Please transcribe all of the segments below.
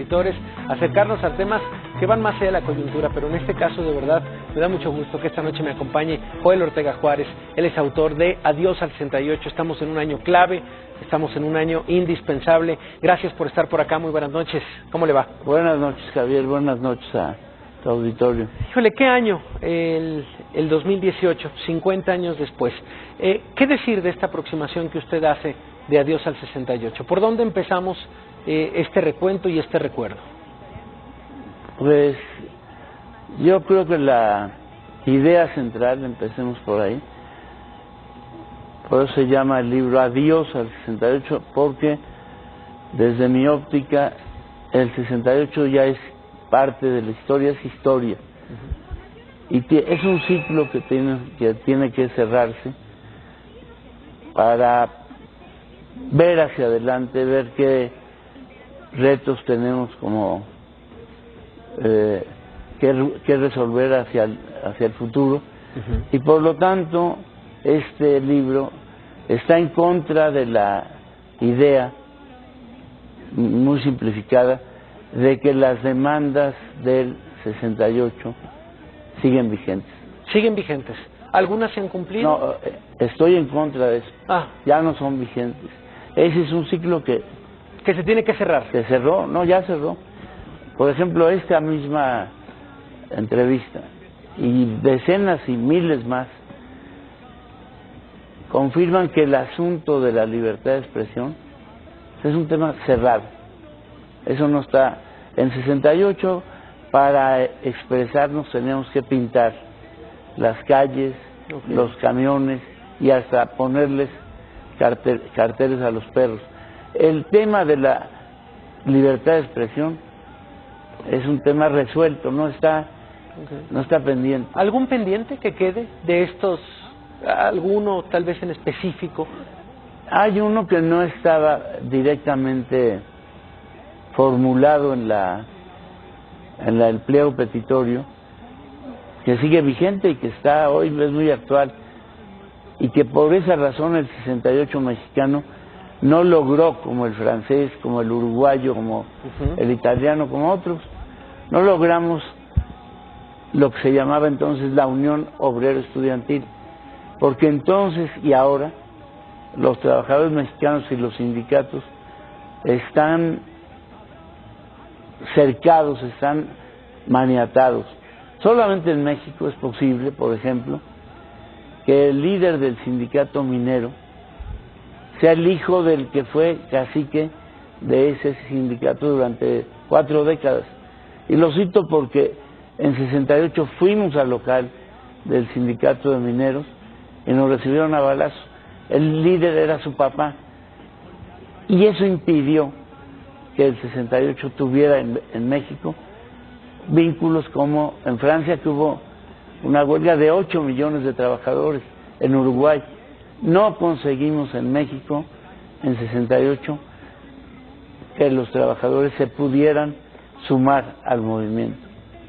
auditores, acercarnos a temas que van más allá de la coyuntura, pero en este caso de verdad me da mucho gusto que esta noche me acompañe Joel Ortega Juárez. Él es autor de Adiós al 68, estamos en un año clave, estamos en un año indispensable. Gracias por estar por acá, muy buenas noches, ¿cómo le va? Buenas noches, Javier, buenas noches a tu auditorio. Híjole, ¿qué año? El 2018, 50 años después. ¿Qué decir de esta aproximación que usted hace de Adiós al 68? ¿Por dónde empezamos este recuento y este recuerdo? Pues yo creo que la idea central, empecemos por ahí, por eso se llama el libro Adiós al 68, porque desde mi óptica el 68 ya es parte de la historia, es historia. Y es un ciclo que tiene que cerrarse para ver hacia adelante, ver qué retos tenemos como que resolver hacia el futuro. Y por lo tanto este libro está en contra de la idea muy simplificada de que las demandas del 68 siguen vigentes. ¿Siguen vigentes? ¿Algunas se han cumplido? No, estoy en contra de eso. Ya no son vigentes. Ese es un ciclo que se tiene que cerrar. Se cerró, no, ya cerró. Por ejemplo, esta misma entrevista y decenas y miles más confirman que el asunto de la libertad de expresión es un tema cerrado. Eso no está. En 68, para expresarnos teníamos que pintar las calles, los camiones y hasta ponerles carteles a los perros. El tema de la libertad de expresión es un tema resuelto, no está pendiente. ¿Algún pendiente que quede de estos, alguno tal vez en específico? Hay uno que no estaba directamente formulado en el pliego petitorio, que sigue vigente y que está hoy, es muy actual, y que por esa razón el 68 mexicano no logró, como el francés, como el uruguayo, como el italiano, como otros, no logramos lo que se llamaba entonces la Unión Obrero Estudiantil, porque entonces y ahora los trabajadores mexicanos y los sindicatos están cercados, están maniatados. Solamente en México es posible, por ejemplo, que el líder del sindicato minero sea el hijo del que fue cacique de ese sindicato durante 4 décadas. Y lo cito porque en 68 fuimos al local del sindicato de mineros y nos recibieron a balazos. El líder era su papá y eso impidió que el 68 tuviera en México vínculos como en Francia, que hubo una huelga de 8 millones de trabajadores, en Uruguay. No conseguimos en México, en 68, que los trabajadores se pudieran sumar al movimiento.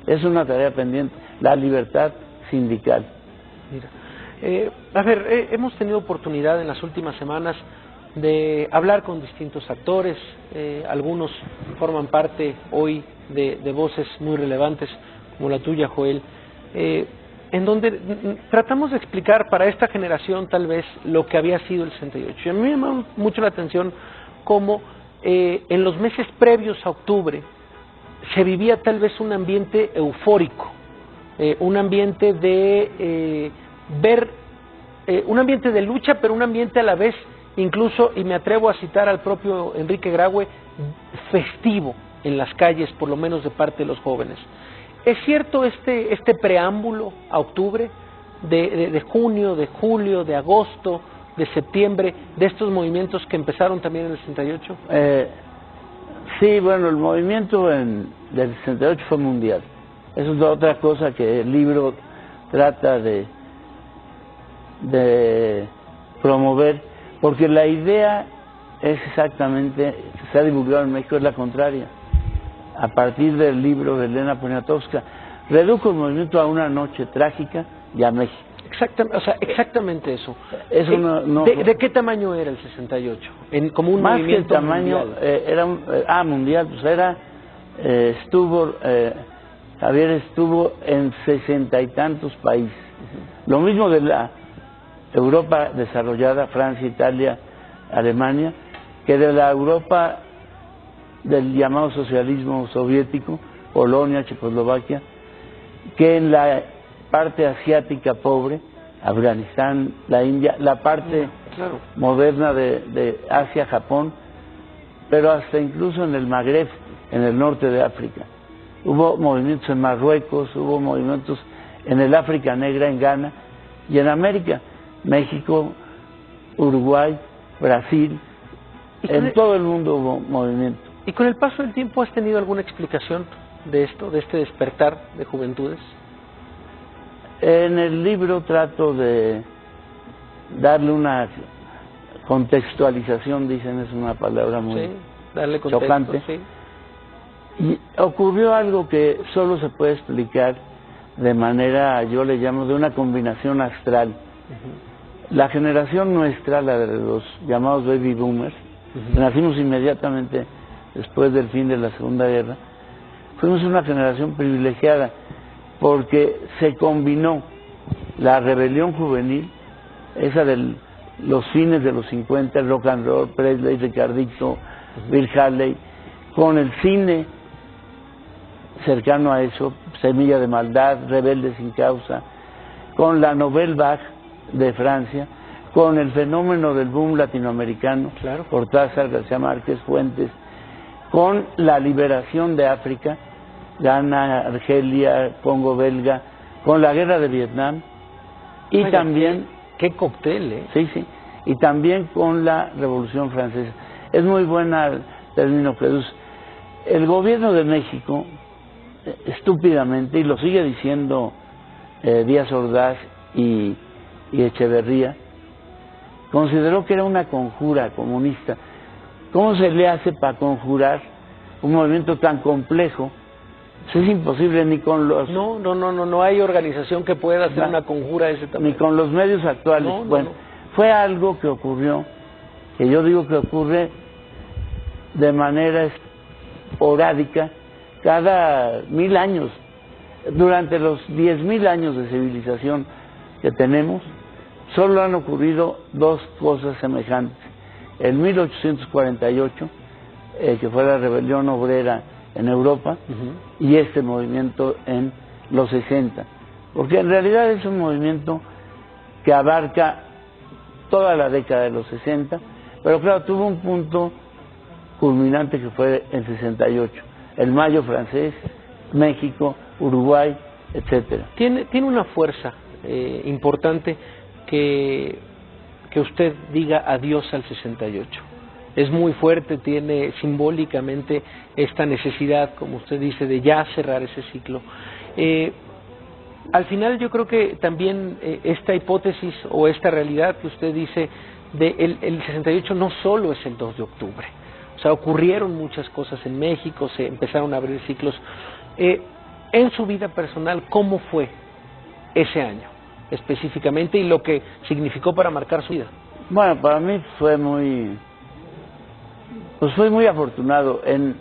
Es una tarea pendiente, la libertad sindical. Mira, hemos tenido oportunidad en las últimas semanas de hablar con distintos actores, algunos forman parte hoy de voces muy relevantes, como la tuya, Joel, en donde tratamos de explicar para esta generación tal vez lo que había sido el 68. Y a mí me llama mucho la atención cómo en los meses previos a octubre se vivía tal vez un ambiente eufórico, un ambiente de un ambiente de lucha, pero un ambiente a la vez, incluso, y me atrevo a citar al propio Enrique Graue, festivo en las calles, por lo menos de parte de los jóvenes. ¿Es cierto este preámbulo a octubre, de junio, de julio, de agosto, de septiembre, de estos movimientos que empezaron también en el 68? Sí, bueno, el movimiento del 68 fue mundial. Eso es otra cosa que el libro trata de promover, porque la idea es exactamente, se ha divulgado en México, es la contraria. A partir del libro de Elena Poniatowska, redujo el movimiento a una noche trágica y a México. Exactamente eso. Eso ¿De qué tamaño era el 68? Como un más movimiento que el tamaño, mundial. Era mundial, pues era Javier estuvo en 60 y tantos países. Lo mismo de la Europa desarrollada, Francia, Italia, Alemania, que de la Europa del llamado socialismo soviético, Polonia, Checoslovaquia, que en la parte asiática pobre, Afganistán, la India, la parte moderna de Asia, Japón, pero hasta incluso en el Magreb, en el norte de África. Hubo movimientos en Marruecos, hubo movimientos en el África Negra, en Ghana, y en América, México, Uruguay, Brasil, en todo el mundo hubo movimiento. ¿Y con el paso del tiempo has tenido alguna explicación de esto, de este despertar de juventudes? En el libro trato de darle una contextualización, dicen, es una palabra muy darle contexto, chocante. Sí. Y ocurrió algo que solo se puede explicar de manera, yo le llamo, de una combinación astral. La generación nuestra, la de los llamados baby boomers, nacimos inmediatamente después del fin de la Segunda Guerra, fuimos una generación privilegiada porque se combinó la rebelión juvenil, esa de los fines de los 50, el rock and roll, Presley, Ricardito, Bill Haley, con el cine cercano a eso, Semilla de Maldad, Rebelde sin Causa, con la Nouvelle Vague de Francia, con el fenómeno del boom latinoamericano, Cortázar, García Márquez, Fuentes, con la liberación de África, Ghana, Argelia, Congo belga, con la guerra de Vietnam, y también... ¡Qué cóctel, eh! Sí, sí, y también con la Revolución Francesa. Es muy buena el término que usa. El gobierno de México, estúpidamente, y lo sigue diciendo Díaz Ordaz y Echeverría, consideró que era una conjura comunista. ¿Cómo se le hace para conjurar un movimiento tan complejo? Eso es imposible ni con los... No hay organización que pueda hacer una conjura de ese tamaño. Ni con los medios actuales. Fue algo que ocurrió, que yo digo que ocurre de manera esporádica cada 1000 años. Durante los 10.000 años de civilización que tenemos, solo han ocurrido dos cosas semejantes. En 1848, que fue la rebelión obrera en Europa, y este movimiento en los 60. Porque en realidad es un movimiento que abarca toda la década de los 60, pero claro, tuvo un punto culminante que fue en 68. El Mayo francés, México, Uruguay, etcétera. Tiene una fuerza importante que usted diga adiós al 68. Es muy fuerte, tiene simbólicamente esta necesidad, como usted dice, de ya cerrar ese ciclo. Al final yo creo que también esta hipótesis o esta realidad que usted dice de el 68 no solo es el 2 de octubre. O sea, ocurrieron muchas cosas en México, se empezaron a abrir ciclos. En su vida personal, ¿cómo fue ese año específicamente y lo que significó para marcar su vida? Bueno, para mí fue muy afortunado. En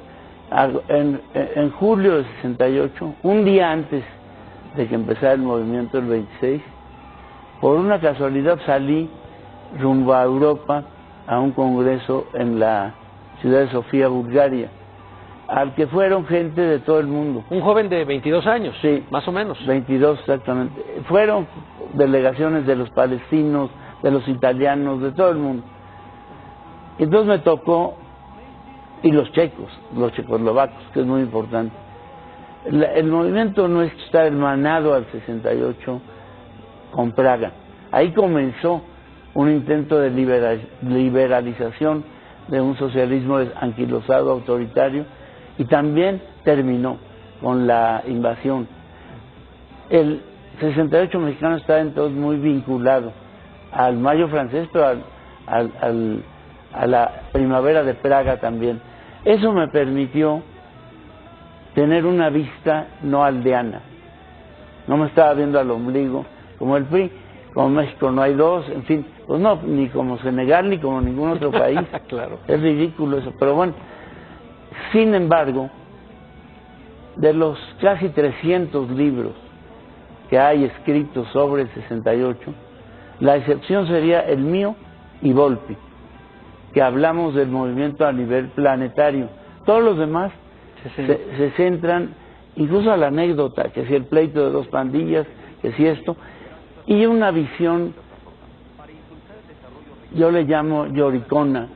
julio de 68, un día antes de que empezara el movimiento, el 26, por una casualidad salí rumbo a Europa a un congreso en la ciudad de Sofía, Bulgaria, al que fueron gente de todo el mundo. Un joven de 22 años, sí, más o menos. 22 exactamente. Fueron delegaciones de los palestinos, de los italianos, de todo el mundo. Entonces me tocó, y los checos, los checoslovacos, que es muy importante. El movimiento no está hermanado al 68 con Praga. Ahí comenzó un intento de liberalización de un socialismo anquilosado, autoritario, y también terminó con la invasión. El 68 mexicano está entonces muy vinculado al Mayo francés, pero a la primavera de Praga también. Eso me permitió tener una vista no aldeana. No me estaba viendo al ombligo, como el PRI, como México no hay dos, en fin, pues no, ni como Senegal, ni como ningún otro país. Claro. Es ridículo eso, pero bueno. Sin embargo, de los casi 300 libros que hay escritos sobre el 68, la excepción sería el mío y Volpi, que hablamos del movimiento a nivel planetario. Todos los demás se centran incluso a la anécdota, que si el pleito de dos pandillas, que si esto, y una visión, yo le llamo lloricona,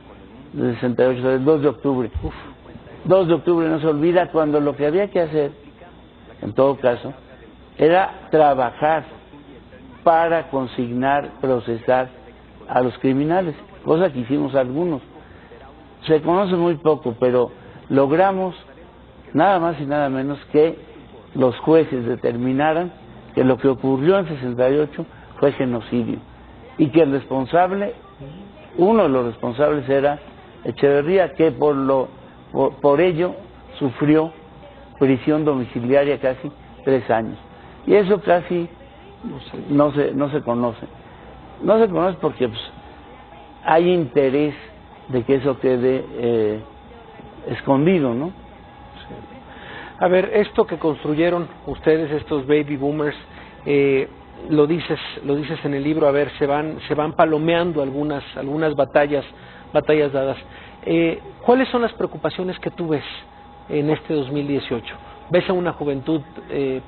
del 68, del 2 de octubre. 2 de octubre no se olvida, cuando lo que había que hacer, en todo caso, era trabajar para consignar, procesar a los criminales, cosa que hicimos algunos. Se conoce muy poco, pero logramos nada más y nada menos que los jueces determinaran que lo que ocurrió en 68 fue genocidio y que el responsable, uno de los responsables era Echeverría, que por ello sufrió prisión domiciliaria casi 3 años. Y eso casi no se conoce. No se conoce porque pues, hay interés de que eso quede escondido, ¿no? A ver, esto que construyeron ustedes, estos baby boomers, lo dices en el libro, a ver, se van palomeando algunas batallas dadas. ¿Cuáles son las preocupaciones que tú ves en este 2018? ¿Ves a una juventud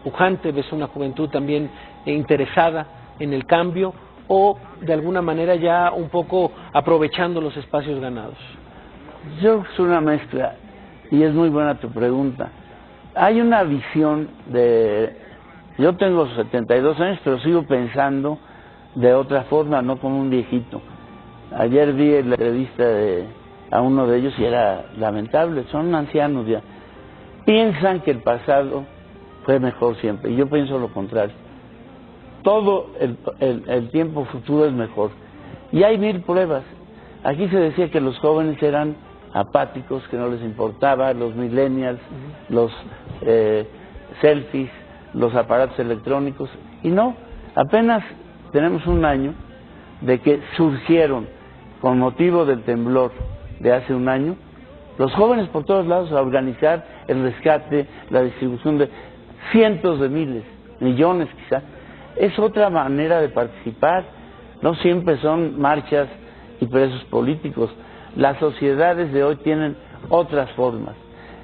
pujante, ves a una juventud también interesada en el cambio, o de alguna manera ya un poco aprovechando los espacios ganados? Yo creo que es una mezcla, y es muy buena tu pregunta. Hay una visión de... Yo tengo 72 años, pero sigo pensando de otra forma, no como un viejito. Ayer vi la entrevista a uno de ellos y era lamentable, son ancianos ya. Piensan que el pasado fue mejor siempre, y yo pienso lo contrario. Todo el tiempo futuro es mejor. Y hay 1000 pruebas. Aquí se decía que los jóvenes eran apáticos, que no les importaba, los millennials, los selfies, los aparatos electrónicos, y no, apenas tenemos un año de que surgieron, con motivo del temblor de hace un año, los jóvenes por todos lados a organizar el rescate, la distribución de cientos de miles, millones quizá. Es otra manera de participar, no siempre son marchas y presos políticos. Las sociedades de hoy tienen otras formas,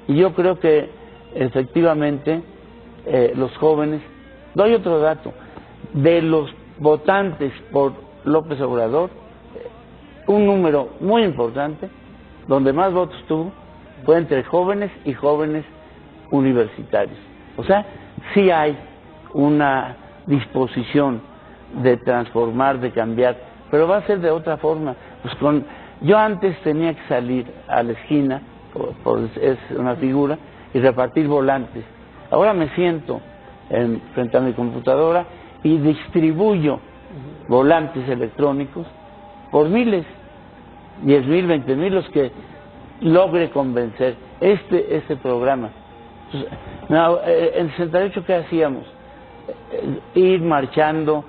y yo creo que efectivamente los jóvenes, doy otro dato, de los votantes por López Obrador, un número muy importante, donde más votos tuvo, fue entre jóvenes y jóvenes universitarios. O sea, sí hay una disposición de transformar, de cambiar, pero va a ser de otra forma. Pues yo antes tenía que salir a la esquina, es una figura, y repartir volantes. Ahora me siento frente a mi computadora y distribuyo volantes electrónicos por miles, 10,000, 20,000, los que logre convencer. Este programa. En 68, ¿qué hacíamos? Ir marchando,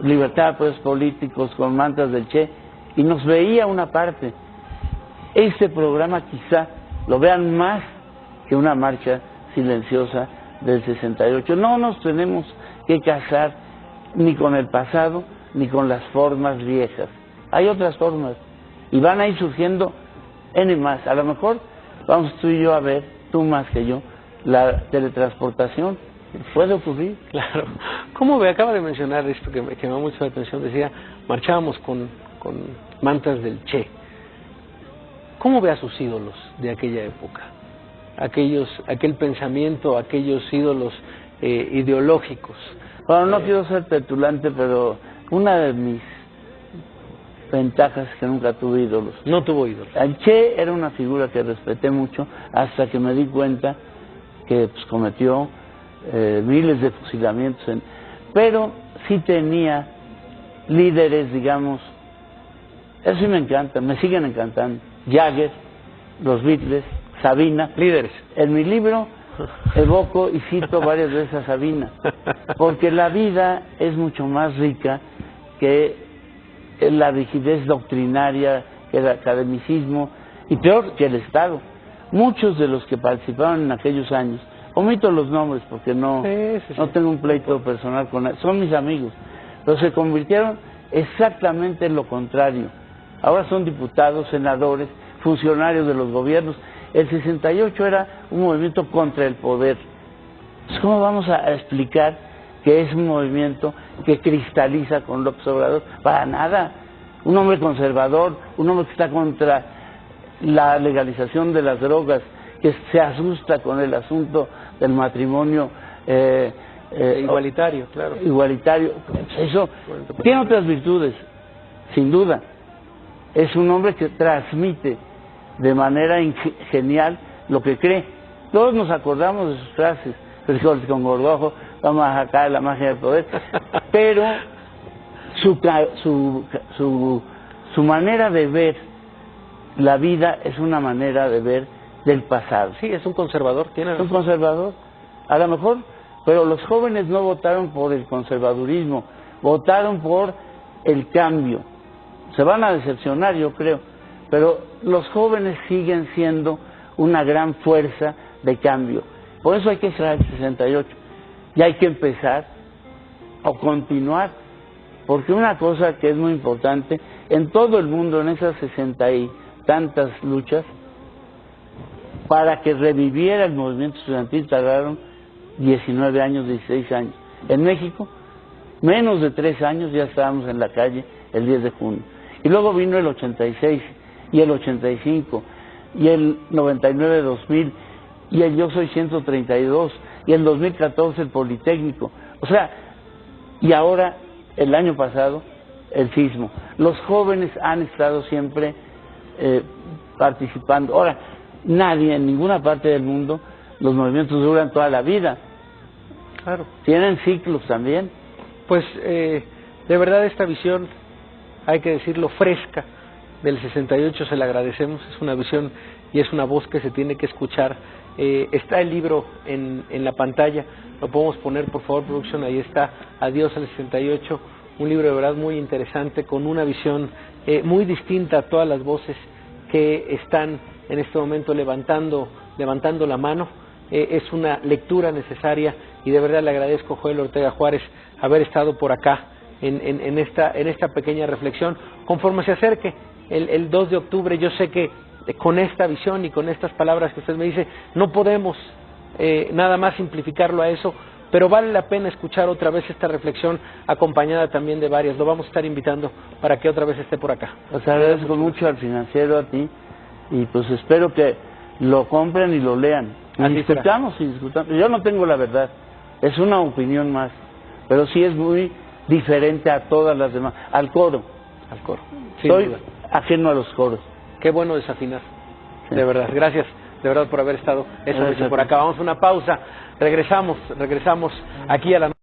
libertad de presos políticos con mantas del Che, y nos veía una parte. Este programa quizá lo vean más que una marcha silenciosa del 68. No nos tenemos que casar ni con el pasado ni con las formas viejas. Hay otras formas y van a ir surgiendo N más. A lo mejor vamos tú y yo a ver, tú más que yo, la teletransportación. Puede ocurrir. Claro. ¿Cómo ve? Acaba de mencionar esto que me llamó mucho la atención. Decía, marchábamos con mantas del Che. ¿Cómo ve a sus ídolos de aquella época? Aquel pensamiento, aquellos ídolos ideológicos. Bueno, no quiero ser petulante, pero una de mis ventajas es que nunca tuve ídolos. No tuvo ídolos. El Che era una figura que respeté mucho hasta que me di cuenta que pues, cometió miles de fusilamientos, pero sí tenía líderes, digamos, eso sí me encanta, me siguen encantando. Jagger, los Beatles, Sabina. Líderes. En mi libro evoco y cito varias veces a Sabina, porque la vida es mucho más rica que la rigidez doctrinaria, que el academicismo, y peor que el Estado. muchos de los que participaron en aquellos años, omito los nombres porque no tengo un pleito personal con nadie, son mis amigos, pero se convirtieron exactamente en lo contrario. Ahora son diputados, senadores, funcionarios de los gobiernos. El 68 era un movimiento contra el poder. Entonces, ¿cómo vamos a explicar que es un movimiento que cristaliza con López Obrador? Para nada. Un hombre conservador, un hombre que está contra la legalización de las drogas, que se asusta con el asunto del matrimonio igualitario, claro. Igualitario. Eso tiene otras virtudes, sin duda. Es un hombre que transmite de manera genial lo que cree. Todos nos acordamos de sus frases, frijoles con gorgojo, vamos a sacar la magia del poder, pero su manera de ver la vida es una manera de ver del pasado. Sí, es un conservador, tiene razón. Es un conservador, a lo mejor, pero los jóvenes no votaron por el conservadurismo, votaron por el cambio. Se van a decepcionar, yo creo, pero los jóvenes siguen siendo una gran fuerza de cambio. Por eso hay que cerrar el 68 y hay que empezar o continuar, porque una cosa que es muy importante, en todo el mundo, en esas 60 y tantas luchas, para que reviviera el movimiento estudiantil tardaron 19 años, 16 años. En México, menos de 3 años ya estábamos en la calle el 10 de junio. Y luego vino el 86, y el 85, y el 99-2000, y el Yo Soy 132, y el 2014 el Politécnico. O sea, y ahora, el año pasado, el sismo. Los jóvenes han estado siempre participando. Ahora, nadie, en ninguna parte del mundo, los movimientos duran toda la vida. Claro. Tienen ciclos también. Pues, de verdad, esta visión, hay que decirlo, fresca, del 68 se la agradecemos. Es una visión y es una voz que se tiene que escuchar. Está el libro en la pantalla, lo podemos poner, por favor, producción, ahí está, Adiós al 68, un libro de verdad muy interesante, con una visión muy distinta a todas las voces que están en este momento levantando la mano. Es una lectura necesaria y de verdad le agradezco a Joel Ortega Juárez haber estado por acá en esta pequeña reflexión. Conforme se acerque el 2 de octubre, yo sé que con esta visión y con estas palabras que usted me dice, no podemos nada más simplificarlo a eso, pero vale la pena escuchar otra vez esta reflexión acompañada también de varias. Lo vamos a estar invitando para que otra vez esté por acá. Pues agradezco mucho al Financiero, a ti, y pues espero que lo compren y lo lean. Y discutamos. Yo no tengo la verdad, es una opinión más, pero sí es muy diferente a todas las demás. Al coro. Soy ajeno a los coros. Qué bueno desafinar, de verdad. Gracias, de verdad, por haber estado esta noche por acá. Vamos a una pausa, regresamos aquí a la